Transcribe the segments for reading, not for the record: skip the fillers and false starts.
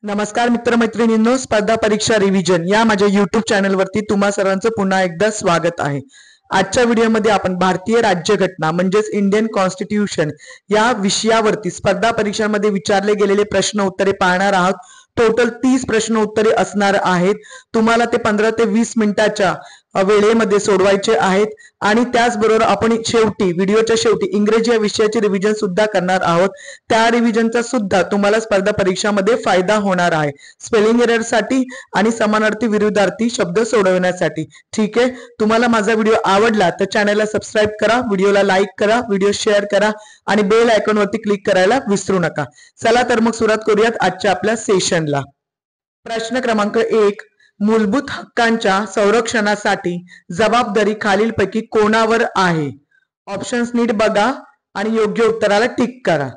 नमस्कार मित्रमैत्रिणींनो, स्पर्धा परीक्षा रिव्हिजन या माझ्या YouTube चॅनलवरती तुम्हा सर्वांचं पुन्हा एकदा स्वागत आहे। आजच्या व्हिडिओमध्ये आपण भारतीय राज्यघटना म्हणजेच इंडियन कॉन्स्टिट्यूशन या विषयावरती स्पर्धा परीक्षांमध्ये विचारले गेलेले प्रश्न उत्तरे पाहणार आहोत। टोटल 30 प्रश्न उत्तरे असणार आहेत। तुम्हाला ते 15 ते 20 मिनिटाच्या वेळेमध्ये सोडवायचे आहेत आणि त्याचबरोबर आपण व्हिडिओच्या शेवटी इंग्रजी या विषयाचे रिव्हिजन सुद्धा करणार आहोत। त्या रिव्हिजनचा सुद्धा तुम्हाला स्पर्धा परीक्षामध्ये फायदा होणार आहे, स्पेलिंग एरर साठी आणि समानार्थी विरुद्धार्थी शब्द सोडवण्यासाठी। ठीक आहे, तुम्हाला माझा व्हिडिओ आवडला तर चॅनलला सबस्क्राइब करा, व्हिडिओला लाईक करा, व्हिडिओ शेअर करा आणि बेल आयकॉन वरती क्लिक करायला विसरू नका। चला तर मग सुरुवात करूयात आजच्या आपल्या सेशनला। प्रश्न क्रमांक 1, मूलभूत हक्कांच्या संरक्षणासाठी जबाबदारी खालीलपैकी कोणावर आहे? ऑप्शन्स नीट बघा आणि योग्य उत्तराला टिक करा।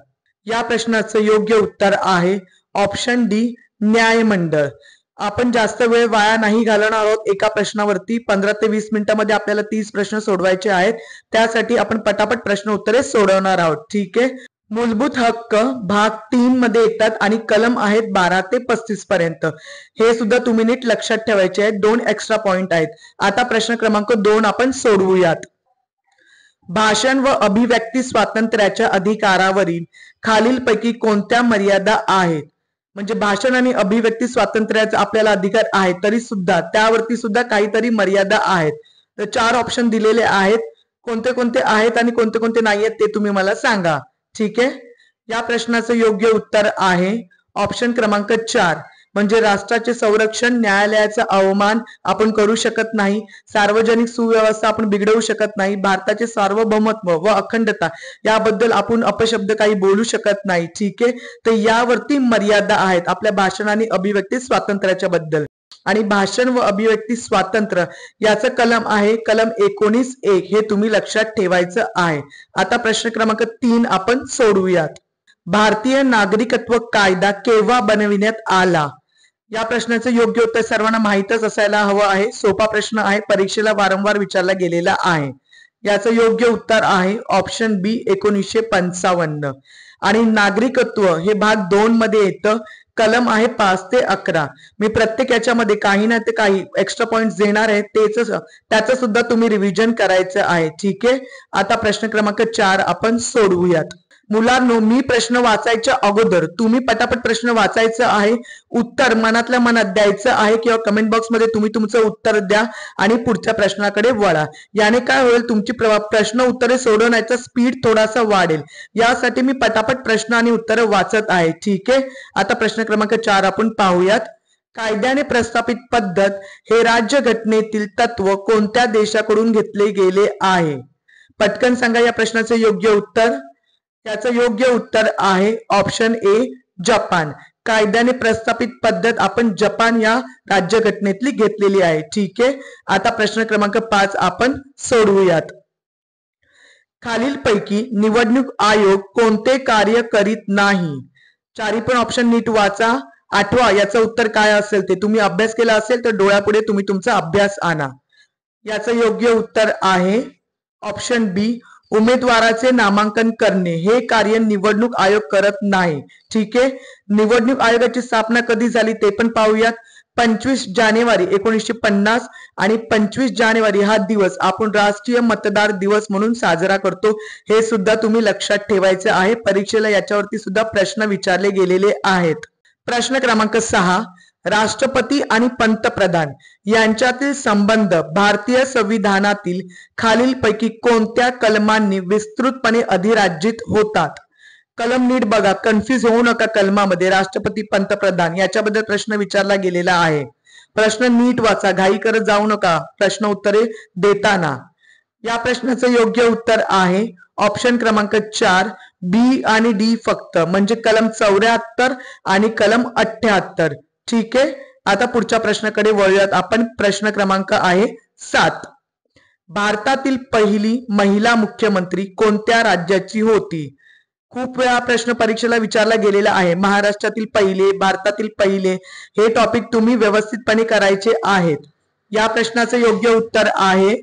या प्रश्नाचं योग्य उत्तर आहे ऑप्शन डी, न्यायमंडळ। आपण जास्त वेळ वाया नाही घालवणार आहोत एका प्रश्नावरती। 15 ते 20 मिनिटांमध्ये आपल्याला 30 प्रश्न सोडवायचे आहेत, त्यासाठी आपण पटापट प्रश्न उत्तरे सोडवणार आहोत। ठीक आहे, मूलभूत हक्क भाग 3 मध्ये येतात आणि कलम आहेत 12 ते 35 पर्यंत। हे सुद्धा तुम्ही नीट लक्षात ठेवायचे आहेत, 2 एक्स्ट्रा पॉइंट आहेत। आता प्रश्न क्रमांक 2 आपण सोडवूयात। भाषण व अभिव्यक्ती स्वातंत्र्याच्या अधिकारावरील खालीलपैकी कोणत्या मर्यादा आहेत? म्हणजे भाषण आणि अभिव्यक्ती स्वातंत्र्याचा आपल्याला अधिकार आहे, तरी सुद्धा त्यावरती सुद्धा काहीतरी मर्यादा आहेत। तर 4 ऑप्शन दिलेले आहेत, कोणते कोणते आहेत आणि कोणते कोणते नाही आहेत ते तुम्ही मला सांगा। ठीक आहे, या प्रश्नाचं योग्य उत्तर आहे ऑप्शन क्रमांक 4, म्हणजे राष्ट्राचे संरक्षण, न्यायालयाचा अवमान आपण करू शकत नाही, सार्वजनिक सुव्यवस्था आपण बिघडवू शकत नाही, भारताचे सार्वभौमत्व व अखंडता याबद्दल आपण अपशब्द काही बोलू शकत नाही। ठीक आहे, तर यावरती मर्यादा आहेत आपल्या भाषण आणि अभिव्यक्ती स्वातंत्र्याच्या बद्दल। आणि भाषण व अभिव्यक्ती स्वातंत्र्य याचं कलम आहे कलम 19(1), हे तुम्ही लक्षात ठेवायचं आहे। आता प्रश्न क्रमांक 3 आपण सोडवूयात। भारतीय नागरिकत्व कायदा केव्हा बनविण्यात आला? या प्रश्नाचं योग्य उत्तर सर्वांना माहीतच असायला हवं आहे, सोपा प्रश्न आहे, परीक्षेला वारंवार विचारला गेलेला आहे। याचं योग्य उत्तर आहे ऑप्शन बी, 1955। आणि नागरिकत्व हे भाग 2 मध्ये येतं, कलम आहे 5 ते 11। मी प्रत्येक याच्यामध्ये काही ना ते काही एक्स्ट्रा पॉइंट्स देणार आहे, त्याचं सुद्धा तुम्ही रिव्हिजन करायचं आहे। ठीक आहे, आता प्रश्न क्रमांक 4 आपण सोडवूयात। मुलांनो, मी प्रश्न वाचायच्या अगोदर तुम्ही पटापट प्रश्न वाचायचं आहे, उत्तर मनातल्या मनात द्यायचं आहे किंवा कमेंट बॉक्स मध्ये तुम्ही तुमचं उत्तर द्या आणि पुढच्या प्रश्नाकडे वळा। याने काय होईल, तुमची प्रश्न उत्तरे सोडवण्याचा स्पीड थोडासा वाढेल। यासाठी मी पटापट प्रश्न आणि उत्तर वाचत आहे। ठीक आहे, आता प्रश्न क्रमांक 4 आपण पाहूयात। कायद्याने प्रस्थापित पद्धत हे राज्यघटनेतील तत्व कोणत्या देशाकडून घेतले गेले आहे? पटकन सांगा या प्रश्नाचे योग्य उत्तर। याचं योग्य उत्तर आहे ऑप्शन ए, जपान। कायद्याने प्रस्थापित पद्धत आपण जपान या राज्यघटनेतली घेतलेली आहे। ठीक आहे, आता प्रश्न क्रमांक 5 आपण सोडवूयात। खालीलपैकी निवडणूक आयोग कोणते कार्य करीत नाही? 4 पण ऑप्शन नीट वाचा, आठवा याचं उत्तर काय असेल ते। तुम्ही अभ्यास केला असेल तर डोळ्यापुढे तुम्ही तुमचा अभ्यास आणा। याचं योग्य उत्तर आहे ऑप्शन बी, उमेदवाराचे नामांकन करणे हे कार्य निवडणूक आयोग करत नाही। ठीक आहे, निवडणूक आयोगाची स्थापना कधी झाली ते पण पाहूयात। 25 जानेवारी 1950 आणि 25 जानेवारी हा दिवस आपण राष्ट्रीय मतदार दिवस म्हणून साजरा करतो, हे सुद्धा तुम्ही लक्षात ठेवायचं आहे। परीक्षेला याच्यावरती सुद्धा प्रश्न विचारले गेलेले आहेत। प्रश्न क्रमांक 6, राष्ट्रपती आणि पंतप्रधान यांच्यातील संबंध भारतीय संविधानातील खालीलपैकी कोणत्या कलमांनी विस्तृतपणे अधिराज्यित होतात? कलम नीट बघा, कन्फ्युज होऊ नका कलमामध्ये। राष्ट्रपती, पंतप्रधान याच्याबद्दल प्रश्न विचारला गेलेला आहे। प्रश्न नीट वाचा, घाई करत जाऊ नका प्रश्न उत्तरे देताना। या प्रश्नाचं योग्य उत्तर आहे ऑप्शन क्रमांक 4, बी आणि डी फक्त, म्हणजे कलम 74 आणि कलम 78। ठीक आहे, आता पुढच्या प्रश्नाकडे वळूयात आपण। प्रश्न क्रमांक आहे 7, भारतातील पहिली महिला मुख्यमंत्री कोणत्या राज्याची होती? खूप वेळा प्रश्न परीक्षेला विचारला गेलेला आहे। महाराष्ट्रातील पहिले, भारतातील पहिले हे टॉपिक तुम्ही व्यवस्थितपणे करायचे आहेत। या प्रश्नाचं योग्य उत्तर आहे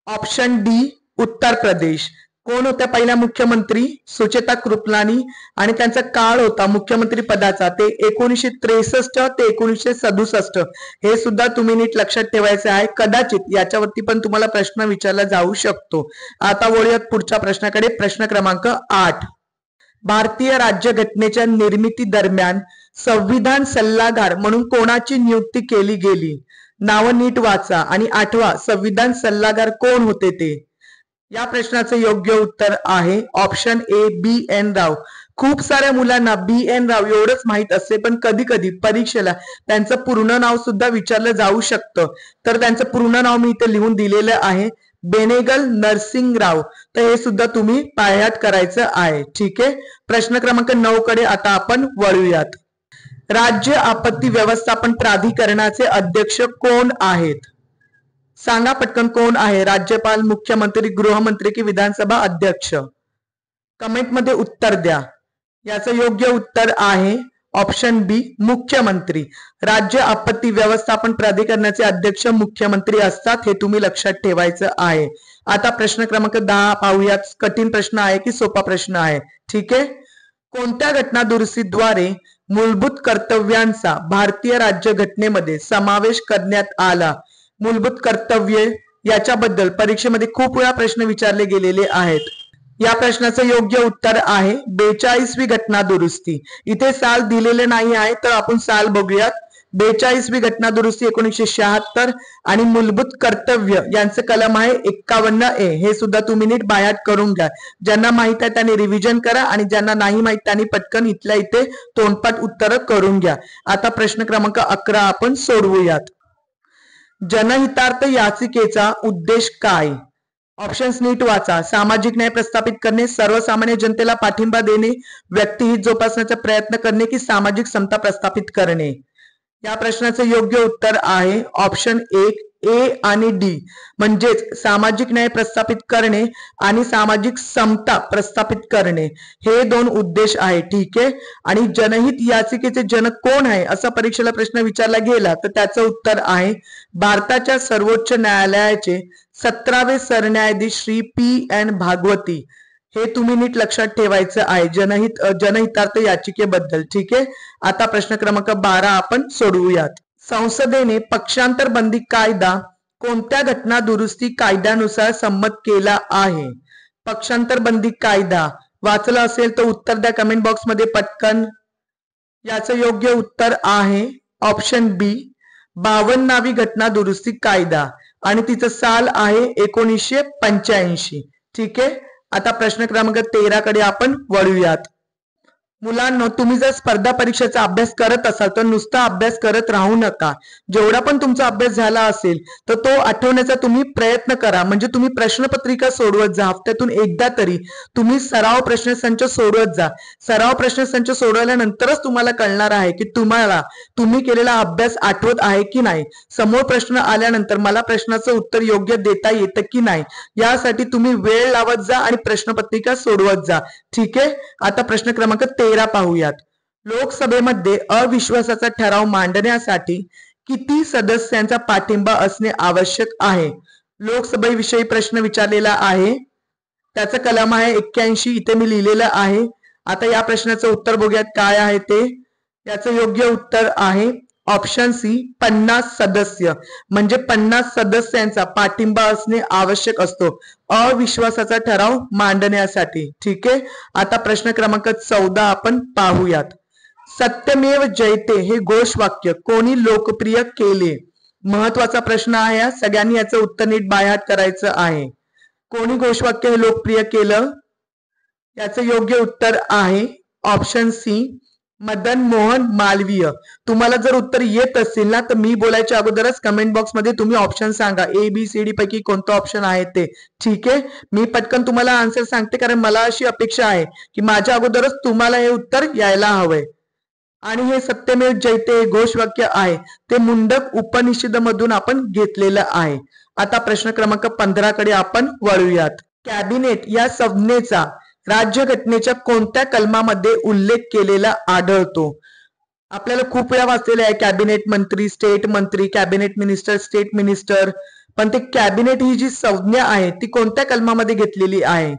ऑप्शन डी, उत्तर प्रदेश। कोण होत्या पहिल्या मुख्यमंत्री? सुचेता कृपलानी. आणि त्यांचा काळ होता मुख्यमंत्री पदाचा ते 1963 ते 1967. हे सुद्धा तुम्ही नीट लक्षात ठेवायचे आहे. कदाचित याच्यावरती पण तुम्हाला प्रश्न विचारला जाऊ शकतो. आता वळूयात पुढच्या प्रश्नाकडे. प्रश्न क्रमांक 8. भारतीय राज्यघटनेच्या निर्मिती दरम्यान संविधान सल्लागार म्हणून कोणाची नियुक्ती केली गेली? नावं नीट वाचा आणि आठवा संविधान सल्लागार कोण होते ते. या प्रश्नाचं योग्य उत्तर आहे ऑप्शन ए बी एन राव. खूप साऱ्या मुलांना बी एन राव एवढंच माहित असते, पण कधी कधी परीक्षेला त्यांचं पूर्ण नाव सुद्धा विचारलं जाऊ शकतं. तर त्यांचं पूर्ण नाव मी इथे लिहून दिलेलं आहे, बेनेगल नरसिंग राव. तर हे सुद्धा तुम्ही पायात करायचं आहे. ठीक आहे. प्रश्न क्रमांक 9 कडे आता आपण वळूयात. राज्य आपत्ती व्यवस्थापन प्राधिकरणाचे अध्यक्ष कोण आहेत? सांगा पटकन कोण आहे? राज्यपाल, मुख्यमंत्री, गृहमंत्री की विधानसभा अध्यक्ष? कमेंट मध्ये उत्तर द्या. याचं योग्य उत्तर आहे ऑप्शन बी मुख्यमंत्री. राज्य आपत्ती व्यवस्थापन प्राधिकरणाचे अध्यक्ष मुख्यमंत्री असतात, हे तुम्ही लक्षात ठेवायचं आहे. आता प्रश्न क्रमांक 10 पाहूयात. कठीण प्रश्न आहे की सोपा प्रश्न आहे? ठीक आहे. कोणत्या घटना दुरुस्तीद्वारे मूलभूत कर्तव्यांचा भारतीय राज्यघटनेमध्ये समावेश करण्यात आला? मूलभूत कर्तव्ये याच्याबद्दल परीक्षेमध्ये खूप वेळा प्रश्न विचारले गेलेले आहेत. या प्रश्नाचं योग्य उत्तर आहे 42वी घटना दुरुस्ती. इथे साल दिलेले नाही आहे, तर आपण साल बघूयात. 42वी घटना दुरुस्ती 1976 आणि मूलभूत कर्तव्य यांचं कलम आहे 51A. हे सुद्धा तुम्ही नीट बायात करून घ्या. ज्यांना माहित आहे त्यांनी रिव्हिजन करा आणि ज्यांना नाही माहित त्यांनी पटकन इथल्या इथे तोंडपाठ उत्तर करून घ्या. आता प्रश्न क्रमांक 11 आपण सोडवूयात. जनहितार्थ याचिकेचा उद्देश काय? ऑप्शन्स नीट वाचा. सामाजिक न्याय प्रस्थापित करणे, सर्वसामान्य जनतेला पाठिंबा देणे, व्यक्तिहित जोपासण्याचा प्रयत्न करणे की सामाजिक समता प्रस्थापित करणे? या प्रश्नाचं योग्य उत्तर आहे ऑप्शन 1 ए आणि डी, म्हणजेच सामाजिक न्याय प्रस्थापित करणे आणि सामाजिक समता प्रस्थापित करणे हे दोन उद्देश आहे. ठीक आहे. आणि जनहित याचिकेचे जनक कोण आहे असा परीक्षेला प्रश्न विचारला गेला तर त्याचं उत्तर आहे भारताच्या सर्वोच्च न्यायालयाचे 17वे सरन्यायाधीश श्री पी एन भागवती. हे तुम्ही नीट लक्षात ठेवायचं आहे जनहितार्थ याचिकेबद्दल. ठीक आहे. आता प्रश्न क्रमांक 12 आपण सोडवूयात. संसदेने पक्षांतर बंदी कायदा कोणत्या घटना दुरुस्ती कायद्यानुसार संमत केला आहे? पक्षांतर बंदी कायदा वाचलं असेल तर उत्तर द्या कमेंट बॉक्स मध्ये पटकन. याचं योग्य उत्तर आहे ऑप्शन बी 52वी घटना दुरुस्ती कायदा आणि तिचं साल आहे 1985. ठीक आहे. आता प्रश्न क्रमांक 13 कडे आपण वळूयात. मुलांनो, तुम्ही जर स्पर्धा परीक्षेचा अभ्यास करत असाल तर नुसता अभ्यास करत राहू नका. जेवढा पण तुमचा अभ्यास झाला असेल तर तो आठवण्याचा तुम्ही प्रयत्न करा. म्हणजे तुम्ही प्रश्नपत्रिका सोडवत जा. हफ्त्यातून एकदा तरी तुम्ही सराव प्रश्नसंच सोडवत जा. सराव प्रश्नसंच सोडवल्यानंतरच तुम्हाला कळणार आहे की तुम्ही केलेला अभ्यास आठवत आहे की नाही. समोर प्रश्न आल्यानंतर मला प्रश्नाचं उत्तर योग्य देता येतं की नाही यासाठी तुम्ही वेळ लावत जा आणि प्रश्नपत्रिका सोडवत जा. ठीक आहे. आता प्रश्न क्रमांक 13 पाहूयात. लोकसभेमध्ये अविश्वासाचा ठराव मांडण्यासाठी किती सदस्यांचा पाठिंबा असणे आवश्यक आहे? लोकसभेविषयी प्रश्न विचारलेला आहे. त्याचं कलम आहे 81. इथे मी लिहिलेलं आहे. आता या प्रश्नाचं उत्तर बघूयात काय आहे ते. याचं योग्य उत्तर आहे ऑप्शन सी 50 सदस्य. म्हणजे 50 सदस्यांचा पाठिंबा असणे आवश्यक असतो अविश्वासाचा ठराव मांडण्यासाठी. ठीक आहे. आता प्रश्न क्रमांक 14 आपण पाहूयात. सत्यमेव जयते हे घोषवाक्य कोणी लोकप्रिय केले? महत्वाचा प्रश्न आहे. सगळ्यांनी याचं उत्तर नीट बायहार्ट करायचं आहे. कोणी घोषवाक्य हे लोकप्रिय केलं? याचं योग्य उत्तर आहे ऑप्शन सी मदन मोहन मालवीय. तुम्हाला जर उत्तर येत असेल ना तर मी बोलायच्या अगोदरच कमेंट बॉक्स मध्ये तुम्ही ऑप्शन सांगा. ए बी सी डी पैकी कोणतं ऑप्शन आहे ते. ठीक आहे. मी पटकन तुम्हाला आन्सर सांगते कारण मला अशी अपेक्षा आहे की माझ्या अगोदरच तुम्हाला हे उत्तर यायला हवंय. आणि हे सत्यमेव जयते हे घोषवाक्य आहे ते मुंडक उपनिषद मधून आपण घेतलेलं आहे. आता प्रश्न क्रमांक 15 कडे आपण वळूयात. कॅबिनेट या संज्ञेचा राज्यघटनेच्या कोणत्या कलमामध्ये उल्लेख केलेला आढळतो? आपल्याला खूप वेळा वाचलेला आहे कॅबिनेट मंत्री, स्टेट मंत्री, कॅबिनेट मिनिस्टर, स्टेट मिनिस्टर. पण ते कॅबिनेट ही जी संज्ञा आहे ती कोणत्या कलमामध्ये घेतलेली आहे?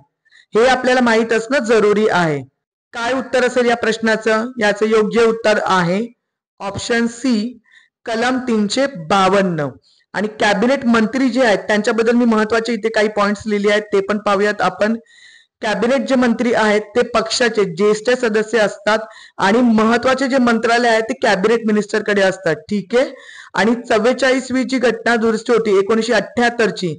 हे आपल्याला माहित असणं जरुरी आहे. काय उत्तर असेल या प्रश्नाचं? याचं योग्य उत्तर आहे ऑप्शन सी, कलम 352. आणि कॅबिनेट मंत्री जे आहेत त्यांच्याबद्दल मी महत्वाचे इथे काही पॉइंट्स लिहिले आहेत, ते पण पाहूयात आपण. कॅबिनेट जे मंत्री आहेत ते पक्षाचे ज्येष्ठ सदस्य असतात आणि महत्वाचे जे मंत्रालय आहेत ते कॅबिनेट मिनिस्टरकडे असतात. ठीक आहे. आणि 44वी जी घटना दुरुस्ती होती 1978ची,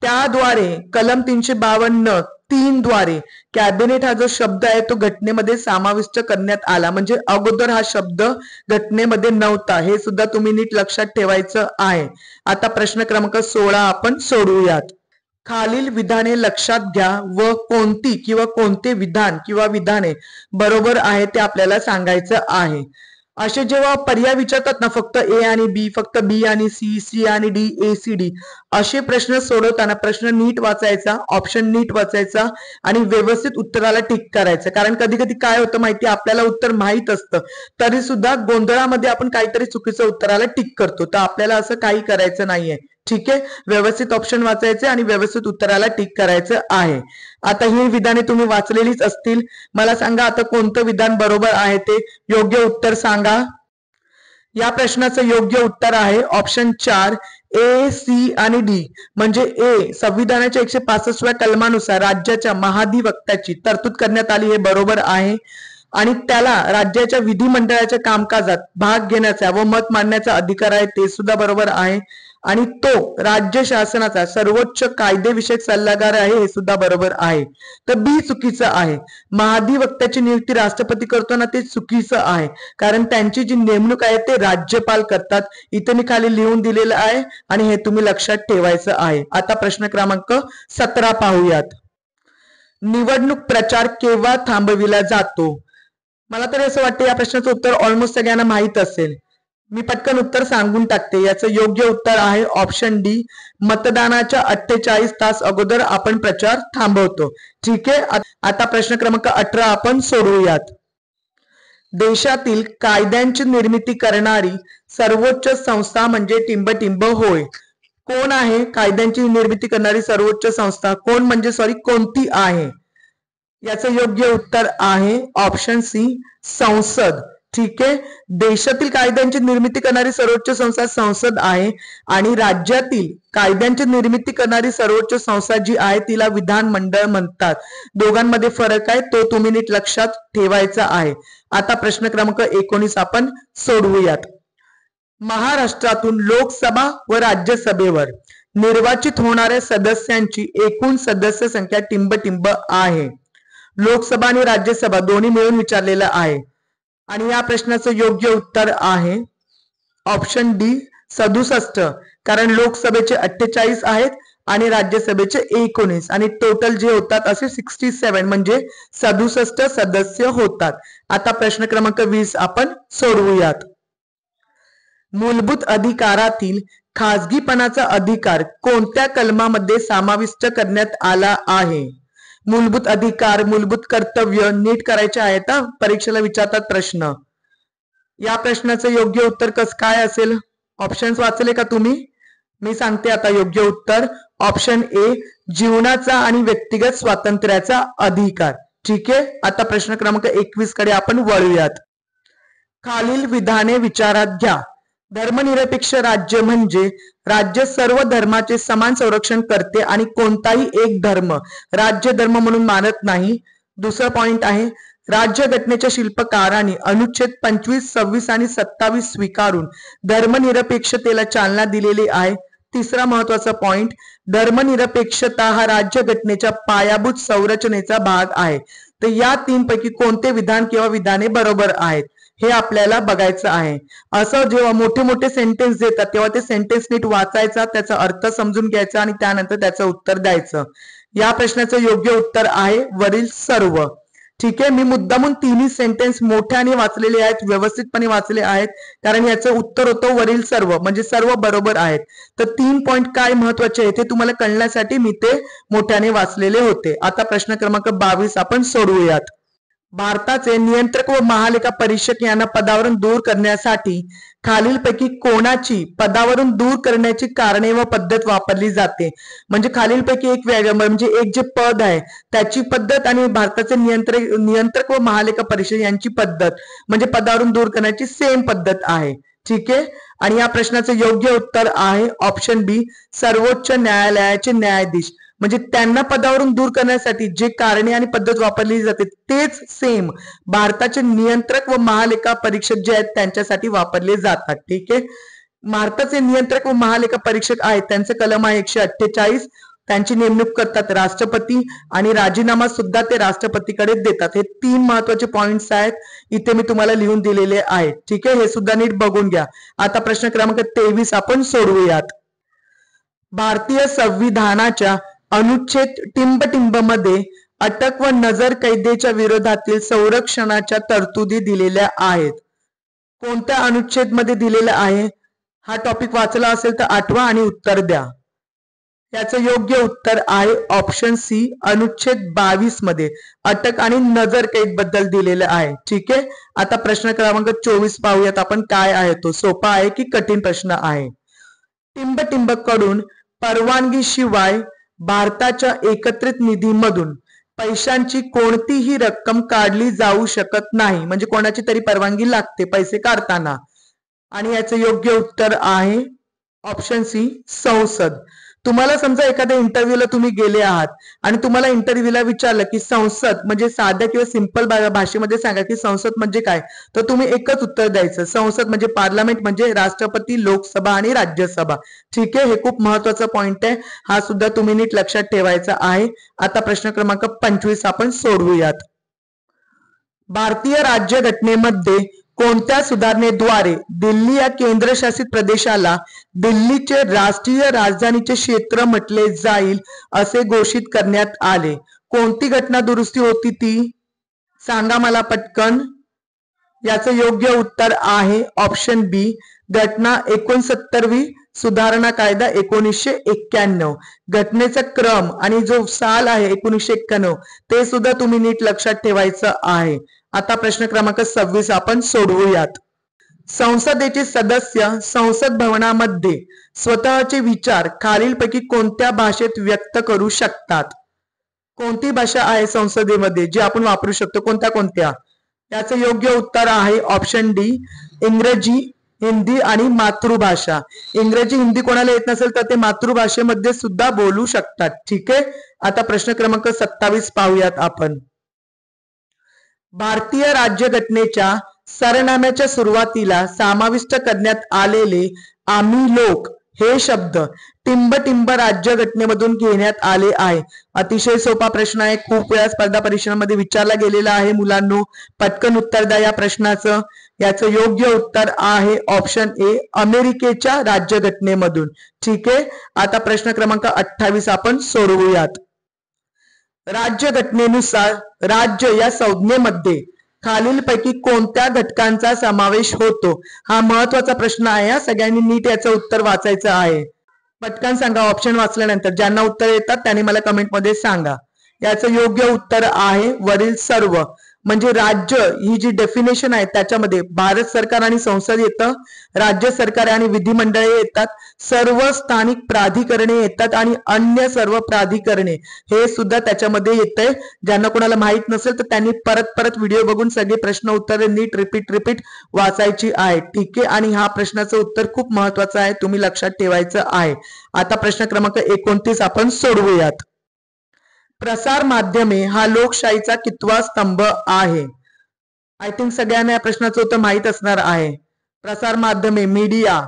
त्याद्वारे कलम 352(3) द्वारे कॅबिनेट हा जो शब्द आहे तो घटनेमध्ये समाविष्ट करण्यात आला. म्हणजे अगोदर हा शब्द घटनेमध्ये नव्हता. हे सुद्धा तुम्ही नीट लक्षात ठेवायचं आहे. आता प्रश्न क्रमांक 16 आपण सोडवूयात. खालील विधाने लक्षात घ्या व कोणती किंवा कोणते विधान किंवा विधाने बरोबर आहे ते आपल्याला सांगायचं आहे. असे जेव्हा पर्याय विचारतात ना, फक्त ए आणि बी, फक्त बी आणि सी, सी आणि डी, ए सी डी, असे प्रश्न सोडवताना प्रश्न नीट वाचायचा, ऑप्शन नीट वाचायचा आणि व्यवस्थित उत्तराला टिक करायचं. कारण कधी कधी काय होतं माहिती, आपल्याला उत्तर माहित असतं तरी सुद्धा गोंधळामध्ये आपण काहीतरी चुकीचं उत्तराला टिक करतो. तर आपल्याला असं काही करायचं नाहीये. ठीक आहे. व्यवस्थित ऑप्शन वाचायचे आणि व्यवस्थित उत्तराला टिक करायचं आहे. आता ही विधाने तुम्ही वाचलेलीच असतील. मला सांगा आता कोणतं विधान बरोबर आहे ते. योग्य उत्तर सांगा. या प्रश्नाचं योग्य उत्तर आहे ऑप्शन 4, ए, सी आणि डी. म्हणजे ए, संविधानाच्या 165व्या कलमानुसार राज्याच्या महाधिवक्त्याची तरतूद करण्यात आली, हे बरोबर आहे. आणि त्याला राज्याच्या विधिमंडळाच्या कामकाजात भाग घेण्याचा व मत मांडण्याचा अधिकार आहे, ते सुद्धा बरोबर आहे. आणि तो राज्य शासनाचा सर्वोच्च कायदेविषयक सल्लागार आहे, हे सुद्धा बरोबर आहे. तर बी चुकीचं आहे. महाधिवक्त्याची नियुक्ती राष्ट्रपती करतो ना, ते चुकीचं आहे. कारण त्यांची जी नेमणूक आहे ते राज्यपाल करतात. इथे मी खाली लिहून दिलेलं आहे आणि हे तुम्ही लक्षात ठेवायचं आहे. आता प्रश्न क्रमांक 17 पाहूयात. निवडणूक प्रचार केव्हा थांबविला जातो? मला तर असं वाटतं या प्रश्नाचं उत्तर ऑलमोस्ट सगळ्यांना माहित असेल. मी पटकन उत्तर सांगून टाकते. याचं योग्य उत्तर आहे ऑप्शन डी, मतदानाच्या 48 तास अगोदर आपण प्रचार थांबवतो. ठीक आहे. आता प्रश्न क्रमांक 18 आपण सोडवूयात. देशातील कायद्यांची निर्मिती करणारी सर्वोच्च संस्था म्हणजे टिंबटिंब होय. कोण आहे कायद्यांची निर्मिती करणारी सर्वोच्च संस्था? कोणती आहे? याचं योग्य उत्तर आहे ऑप्शन सी, संसद. ठीक आहे. देशातील कायद्यांची निर्मिती करणारी सर्वोच्च संस्था संसद आहे आणि राज्यातील कायद्यांची निर्मिती करणारी सर्वोच्च संस्था जी आहे तिला विधानमंडळ म्हणतात. दोघांमध्ये फरक आहे, तो तुम्ही नीट लक्षात ठेवायचा आहे. आता प्रश्न क्रमांक 19 आपण सोडवूयात. महाराष्ट्रातून लोकसभा व राज्यसभेवर निर्वाचित होणाऱ्या सदस्यांची एकूण सदस्य संख्या टिंबटिंब आहे. लोकसभा आणि राज्यसभा दोन्ही मिळून विचारलेलं आहे. आणि या प्रश्नाचं योग्य उत्तर आहे ऑप्शन डी, 67. कारण लोकसभेचे 48 आहेत आणि राज्यसभेचे 19 आणि टोटल जे होतात असे 67 म्हणजे 67 सदस्य होतात. आता प्रश्न क्रमांक 20 आपण सोडवूयात. मूलभूत अधिकारातील खासगीपणाचा अधिकार कोणत्या कलमामध्ये समाविष्ट करण्यात आला आहे? मूलभूत अधिकार, मूलभूत कर्तव्य नीट करायचे आहेत. परीक्षेला विचारतात प्रश्न. या प्रश्नाचं योग्य उत्तर काय असेल? ऑप्शन्स वाचले का तुम्ही? मी सांगते आता योग्य उत्तर ऑप्शन ए, जीवनाचा आणि व्यक्तिगत स्वातंत्र्याचा अधिकार. ठीक आहे. आता प्रश्न क्रमांक 21 कडे आपण वळूयात. खालील विधाने विचारात घ्या. धर्मनिरपेक्ष राज्य म्हणजे राज्य सर्व धर्माचे समान संरक्षण करते आणि कोणताही एक धर्म राज्य धर्म म्हणून मानत नाही. दुसरा पॉइंट आहे, राज्य घटनेच्या शिल्पकारांनी अनुच्छेद 25, 26 आणि 27 स्वीकारून धर्मनिरपेक्षतेला चालना दिलेली आहे. तिसरा महत्वाचा पॉइंट, धर्मनिरपेक्षता हा राज्य घटनेच्या पायाभूत संरचनेचा भाग आहे. तर या 3 पैकी कोणते विधान किंवा विधाने बरोबर आहेत हे आपल्याला बघायचं आहे. असं जेव्हा मोठे मोठे सेंटेन्स देतात तेव्हा ते सेंटेन्स नीट वाचायचा, त्याचा अर्थ समजून घ्यायचा आणि त्यानंतर त्याचं उत्तर द्यायचं. या प्रश्नाचं योग्य उत्तर आहे वरील सर्व. ठीक आहे. मी मुद्दामून तिन्ही सेंटेन्स मोठ्याने वाचलेले आहेत, व्यवस्थितपणे वाचले आहेत, कारण याचं उत्तर होतं वरील सर्व, म्हणजे सर्व बरोबर आहेत. तर 3 पॉइंट काय महत्वाचे आहेत ते तुम्हाला कळण्यासाठी मी ते मोठ्याने वाचलेले होते. आता प्रश्न क्रमांक 22 आपण सोडवूयात. भारताचे नियंत्रक व महालेखा परीक्षक यांना पदावरून दूर करण्यासाठी खालीलपैकी कोणाची पदावरून दूर करण्याची कारणे व पद्धत वापरली जाते? म्हणजे खालीलपैकी एक म्हणजे एक जे पद आहे त्याची पद्धत आणि भारताचे नियंत्रक व महालेखा परीक्षक यांची पद्धत म्हणजे पदावरून दूर करण्याची सेम पद्धत आहे. ठीक आहे. आणि या प्रश्नाचं योग्य उत्तर आहे ऑप्शन बी, सर्वोच्च न्यायालयाचे न्यायाधीश. म्हणजे त्यांना पदावरून दूर करण्यासाठी जे कारणे आणि पद्धत वापरली जाते तेच सेम भारताचे नियंत्रक व महालेखा परीक्षक जे आहेत त्यांच्यासाठी वापरले जातात. ठीक आहे. भारताचे नियंत्रक व महालेखा परीक्षक आहेत त्यांचं कलम आहे 148. त्यांची नेमणूक करतात राष्ट्रपती आणि राजीनामा सुद्धा ते राष्ट्रपतीकडे देतात. हे 3 महत्वाचे पॉइंट्स आहेत इथे मी तुम्हाला लिहून दिलेले आहेत. ठीक आहे. हे सुद्धा नीट बघून घ्या. आता प्रश्न क्रमांक 23 आपण सोडवूयात. भारतीय संविधानाच्या अनुच्छेद टिंब मध्ये अटक व नजर कैदेच्या विरोधातील संरक्षणाच्या तरतुदी दिलेल्या आहेत. कोणत्या अनुच्छेद मध्ये दिलेल्या आहे? हा टॉपिक वाचला असेल तर आठवा आणि उत्तर द्या. याचं योग्य उत्तर आहे ऑप्शन सी, अनुच्छेद 22 मध्ये अटक आणि नजर कैद बद्दल दिलेलं आहे. ठीक आहे. आता प्रश्न क्रमांक 24 पाहूयात आपण काय आहे तो. सोपा आहे की कठीण प्रश्न आहे? टिंब कडून परवानगीशिवाय भारताच्या एकत्रित निधीमधून पैशांची कोणतीही रक्कम काढली जाऊ शकत नाही. म्हणजे कोणाची तरी परवानगी लागते पैसे काढताना. आणि याचं योग्य उत्तर आहे ऑप्शन सी, संसद. तुम्हाला समजा एखाद्या इंटरव्ह्यूला तुम्ही गेले आहात आणि तुम्हाला इंटरव्ह्यूला विचारलं की संसद म्हणजे साध्या किंवा सिंपल भाषेमध्ये सांगा की संसद म्हणजे काय, तर तुम्ही एकच उत्तर द्यायचं, संसद म्हणजे पार्लमेंट म्हणजे राष्ट्रपती, लोकसभा आणि राज्यसभा. ठीक आहे. हे खूप महत्वाचा पॉइंट आहे. हा सुद्धा तुम्ही नीट लक्षात ठेवायचा आहे. आता प्रश्न क्रमांक 25 आपण सोडवूयात. भारतीय राज्यघटनेमध्ये कोणत्या सुधारणेद्वारे दिल्ली या केंद्रशासित प्रदेशाला दिल्लीचे राष्ट्रीय राजधानीचे क्षेत्र म्हटले जाईल असे घोषित करण्यात आले? कोणती घटना दुरुस्ती होती ती? सांगा मला पटकन. याचं योग्य उत्तर आहे ऑप्शन बी, घटना 69वी सुधारणा कायदा 1991. घटनेचा क्रम आणि जो साल आहे 1991 ते सुद्धा तुम्ही नीट लक्षात ठेवायचं आहे. आता प्रश्न क्रमांक 26 आपण सोडवूयात. संसदेचे सदस्य संसद भवनामध्ये स्वतःचे विचार खालीलपैकी कोणत्या भाषेत व्यक्त करू शकतात? कोणती भाषा आहे संसदेमध्ये जी आपण वापरू शकतो? कोणत्या? याचं योग्य उत्तर आहे ऑप्शन डी, इंग्रजी, हिंदी आणि मातृभाषा. इंग्रजी हिंदी कोणाला येत नसेल तर ते मातृभाषेमध्ये सुद्धा बोलू शकतात. ठीक आहे. आता प्रश्न क्रमांक 27 पाहूयात आपण. भारतीय राज्यघटनेच्या सरनाम्याच्या सुरुवातीला समाविष्ट करण्यात आलेले आम्ही लोक हे शब्द टिंब राज्यघटनेमधून घेण्यात आले आहे. अतिशय सोपा प्रश्न आहे. खूप वेळा स्पर्धा परीक्षांमध्ये विचारला गेलेला आहे. मुलांनो पटकन उत्तर द्या या प्रश्नाचं. याचं योग्य उत्तर आहे ऑप्शन ए, अमेरिकेच्या राज्यघटनेमधून. ठीक आहे. आता प्रश्न क्रमांक 28 आपण सोडवूयात. राज्यघटनेनुसार राज्य या संज्ञेमध्ये खालीलपैकी कोणत्या घटकांचा समावेश होतो? हा महत्वाचा प्रश्न आहे. या सगळ्यांनी नीट याचं उत्तर वाचायचं आहे. पटकन सांगा ऑप्शन वाचल्यानंतर. ज्यांना उत्तर येतात त्यांनी मला कमेंटमध्ये सांगा. याचं योग्य उत्तर आहे वरील सर्व. म्हणजे राज्य ही जी डेफिनेशन आहे त्याच्यामध्ये भारत सरकार आणि संसद येतं, राज्य सरकार आणि विधिमंडळे येतात, सर्व स्थानिक प्राधिकरणे येतात आणि अन्य सर्व प्राधिकरणे हे सुद्धा त्याच्यामध्ये येतंय. ज्यांना कोणाला माहित नसेल तर त्यांनी परत व्हिडिओ बघून सगळे प्रश्न उत्तरे नीट रिपीट वाचायची आहे. ठीक आहे. आणि हा प्रश्नाचं उत्तर खूप महत्वाचं आहे, तुम्ही लक्षात ठेवायचं आहे. आता प्रश्न क्रमांक 29 आपण सोडवूयात. प्रसार माध्यमे हा लोकशाहीचा कितवा स्तंभ आहे? आय थिंक सगळ्यांना या प्रश्नाचं उत्तर माहित असणार आहे. प्रसार माध्यमे, मीडिया,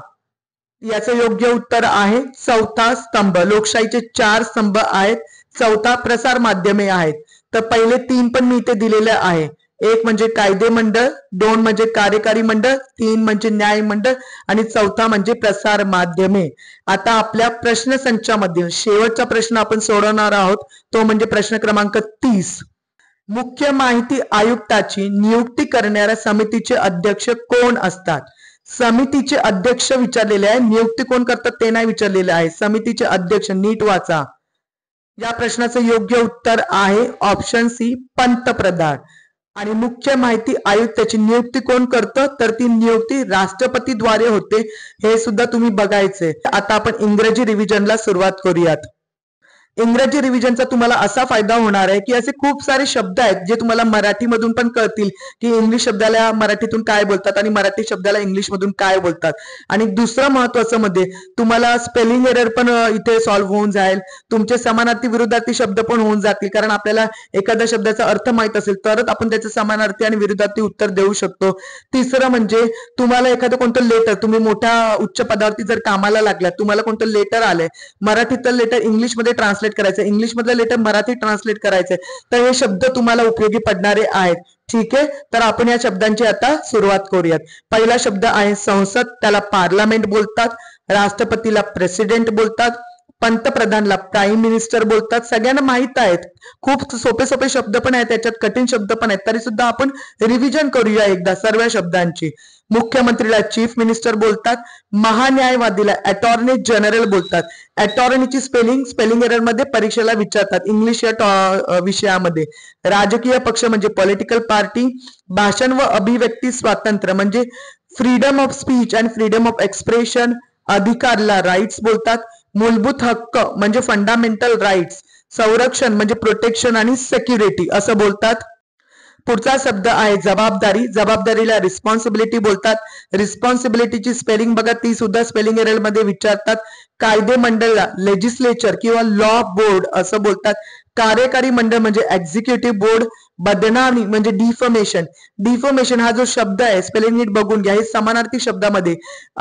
याचं योग्य उत्तर आहे चौथा स्तंभ. लोकशाहीचे 4 स्तंभ आहेत, चौथा प्रसार माध्यमे आहेत. तर पहिले 3 पण मी इथे दिलेले आहे. 1 म्हणजे कायदे मंडळ, 2 म्हणजे कार्यकारी मंडळ, 3 म्हणजे न्याय मंडळ आणि 4था म्हणजे प्रसार माध्यमे. आता आपल्या प्रश्न संचामधील शेवटचा प्रश्न आपण सोडवणार आहोत, तो म्हणजे प्रश्न क्रमांक 30. मुख्य माहिती आयुक्ताची नियुक्ती करणाऱ्या समितीचे अध्यक्ष कोण असतात? समितीचे अध्यक्ष विचारलेले आहे, नियुक्ती कोण करतात ते नाही विचारलेले आहे. समितीचे अध्यक्ष नीट वाचा. या प्रश्नाचं योग्य उत्तर आहे ऑप्शन सी, पंतप्रधान. आणि मुख्य माहिती आयुक्ताची नियुक्ती कोण करतं, तर ती नियुक्ती राष्ट्रपतीद्वारे होते. हे सुद्धा तुम्ही बघायचंय. आता आपण इंग्रजी रिव्हिजनला सुरुवात करूयात. इंग्रजी रिव्हिजनचा तुम्हाला असा फायदा होणार आहे की असे खूप सारे शब्द आहेत जे तुम्हाला मराठीमधून पण कळतील की इंग्लिश शब्दाला मराठीतून काय बोलतात आणि मराठी शब्दाला इंग्लिश मधून काय बोलतात. आणि दुसरं महत्वाचं मध्ये तुम्हाला स्पेलिंग एरर पण इथे सॉल्व्ह होऊन जाईल. तुमचे समानार्थी विरुद्धार्थी शब्द पण होऊन जातील, कारण आपल्याला एखाद्या शब्दाचा अर्थ माहित असेल तरच आपण त्याचे समानार्थी आणि विरुद्धार्थी उत्तर देऊ शकतो. तिसरं म्हणजे तुम्हाला एखादं कोणतं लेटर, तुम्ही मोठ्या उच्च पदावरती जर कामाला लागलात, तुम्हाला कोणतं लेटर आलंय, मराठीतलं लेटर इंग्लिशमध्ये ट्रान्सलेट करायचं, इंग्लिश मधलं लेटर मराठी ट्रान्सलेट करायचंय, तर हे शब्द तुम्हाला उपयोगी पडणारे आहेत. ठीक आहे, तर आपण या शब्दांची आता सुरुवात करूयात. पहिला शब्द आहे संसद, त्याला पार्लमेंट बोलतात. राष्ट्रपतीला प्रेसिडेंट बोलतात. पंतप्रधानला प्राईम मिनिस्टर बोलतात. सगळ्यांना माहित आहेत, खूप सोपे सोपे शब्द पण आहेत त्याच्यात, कठीण शब्द पण आहेत, तरी सुद्धा आपण रिव्हिजन करूया एकदा सर्व शब्दांची. मुख्यमंत्रीला चीफ मिनिस्टर बोलतात. महान्यायवादीला अटॉर्नी जनरल बोलतात. अटॉर्नीची स्पेलिंग एरर मध्ये परीक्षेला विचारतात इंग्लिश या विषयामध्ये. राजकीय पक्ष म्हणजे पॉलिटिकल पार्टी. भाषण व अभिव्यक्ती स्वातंत्र्य म्हणजे freedom of speech and freedom of expression. अधिकारला राईट्स बोलतात. मूलभूत हक्क म्हणजे फंडामेंटल राईट्स. संरक्षण म्हणजे प्रोटेक्शन आणि सेक्युरिटी असं बोलतात. पुढचा शब्द आहे जबाबदारी. जबाबदारीला रिस्पॉन्सिबिलिटी बोलतात. रिस्पॉन्सिबिलिटीची स्पेलिंग बघा, ती सुद्धा स्पेलिंग एरर मध्ये विचारतात. कायदे मंडळला लेजिस्लेचर किंवा लॉ बोर्ड असं बोलतात. कार्यकारी मंडळ म्हणजे एक्झिक्युटिव्ह बोर्ड. बदनामी म्हणजे डिफमेशन. डिफमेशन हा जो शब्द आहे स्पेलिंग नीट बघून घ्या, हे समानार्थी शब्दामध्ये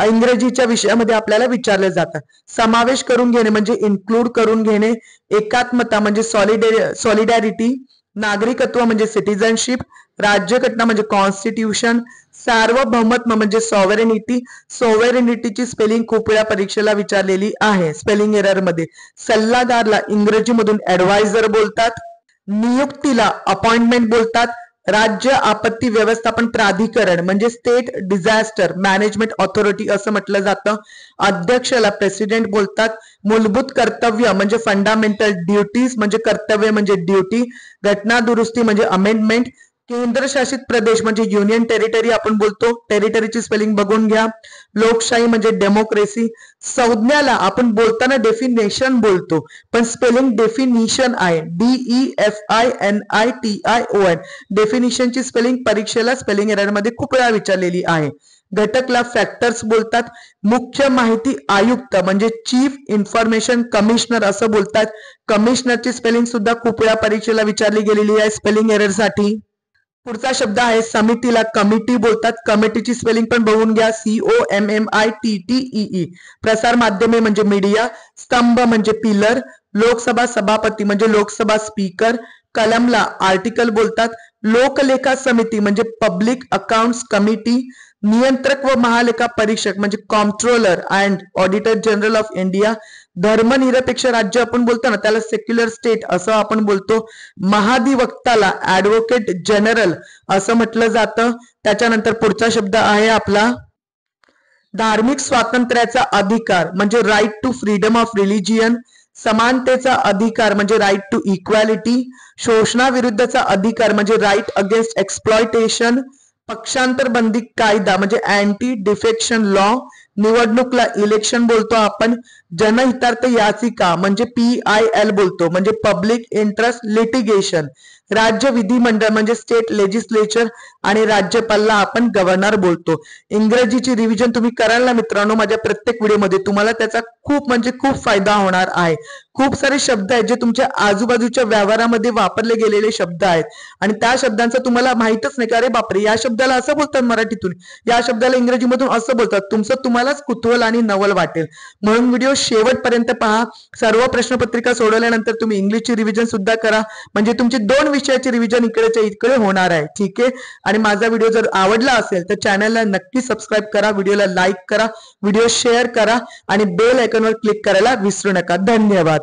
इंग्रजीच्या विषयामध्ये आपल्याला विचारले जातात. समावेश करून घेणे म्हणजे इन्क्लूड करून घेणे. एकात्मता म्हणजे सॉलिडॅरिटी. नागरिकत्व म्हणजे सिटिझनशिप. राज्यघटना म्हणजे कॉन्स्टिट्यूशन. सार्वभौमत्व म्हणजे सॉव्हरेनिटी. सॉव्हरेनिटीची स्पेलिंग खूप वेळा परीक्षेला विचारलेली आहे स्पेलिंग एरर मध्ये. सल्लागारला इंग्रजीमधून ऍडवायझर बोलतात. नियुक्तीला अपॉइंटमेंट बोलतात. राज्य आपत्ती व्यवस्थापन प्राधिकरण म्हणजे स्टेट डिझास्टर मॅनेजमेंट ऑथॉरिटी असं म्हटलं जातं. अध्यक्षाला प्रेसिडेंट बोलतात. मूलभूत कर्तव्य म्हणजे फंडामेंटल ड्युटीज म्हणजे कर्तव्य म्हणजे ड्युटी. घटना दुरुस्ती म्हणजे अमेंडमेंट. केंद्रशासित प्रदेश म्हणजे युनियन टेरिटरी आपण बोलतो. टेरिटरीची स्पेलिंग बघून घ्या. लोकशाही म्हणजे डेमोक्रेसी. संज्ञाला आपण बोलताना डेफिनेशन बोलतो, पण स्पेलिंग डेफिनिशन आहे. DEFINITION. डेफिनिशनची स्पेलिंग परीक्षेला स्पेलिंग एरर मध्ये खूप वेळा विचारलेली आहे. घटकला फॅक्टर्स बोलतात. मुख्य माहिती आयुक्त म्हणजे चीफ इन्फॉर्मेशन कमिशनर असं बोलतात. कमिशनरची स्पेलिंग सुद्धा खूप वेळा परीक्षेला विचारली गेलेली आहे स्पेलिंग एरर साठी. पुढचा शब्द आहे समितीला कमिटी बोलतात. कमिटीची स्पेलिंग पण बघून घ्या, COMMITTEE. प्रसार माध्यमे म्हणजे मीडिया. स्तंभ म्हणजे पिलर. लोकसभा सभापती म्हणजे लोकसभा स्पीकर. कलमला आर्टिकल बोलतात. लोकलेखा समिती म्हणजे पब्लिक अकाउंट्स कमिटी. नियंत्रक व महालेखा परीक्षक म्हणजे comptroller and auditor general of India. धर्मनिरपेक्ष राज्य आपण बोलतो ना, त्याला सेक्युलर स्टेट असं आपण बोलतो. महाधिवक्ताला ऍडव्होकेट जनरल असं म्हटलं जातं. त्याच्यानंतर पुढचा शब्द आहे आपला धार्मिक स्वातंत्र्याचा अधिकार म्हणजे right to freedom of religion. समानतेचा अधिकार म्हणजे राईट टू इक्वॅलिटी. शोषणाविरुद्धचा अधिकार म्हणजे राईट अगेन्स्ट एक्सप्लॉयटेशन. पक्षांतर बंदी कायदा म्हणजे अँटी डिफेक्शन लॉ. निवडणूकला इलेक्शन बोलतो आपण. जनहितार्थ याचिका म्हणजे PIL बोलतो, म्हणजे पब्लिक इंटरेस्ट लिटिगेशन. राज्य विधिमंडळ म्हणजे स्टेट लेजिस्लेचर आणि राज्यपालला आपण गव्हर्नर बोलतो. इंग्रजीची रिव्हिजन तुम्ही कराल ना मित्रांनो, माझ्या प्रत्येक व्हिडिओमध्ये तुम्हाला त्याचा खूप म्हणजे खूप फायदा होणार आहे. खूप सारे शब्द आहेत जे तुमच्या आजूबाजूच्या व्यवहारामध्ये वापरले गेलेले शब्द आहेत आणि त्या शब्दांचं तुम्हाला माहितच नाही का, अरे बापरे या शब्दाला असं बोलतात मराठीतून, या शब्दाला इंग्रजीमधून असं बोलतात. तुमचं तुम्हालाच कुतूहल आणि नवल वाटेल, म्हणून व्हिडिओ शेवटपर्यंत पहा. सर्व प्रश्नपत्रिका सोडवल्यानंतर तुम्ही इंग्लिशची रिव्हिजन सुद्धा करा, म्हणजे तुमची 2 विषयाची रिव्हिजन इकडेच्या इकडे होणार आहे. ठीक आहे, आणि माझा व्हिडिओ जर आवडला असेल तर चॅनलला नक्की सबस्क्राईब करा, व्हिडिओला लाईक करा, व्हिडिओ शेअर करा आणि बेल आयकॉनवर क्लिक करायला विसरू नका. धन्यवाद.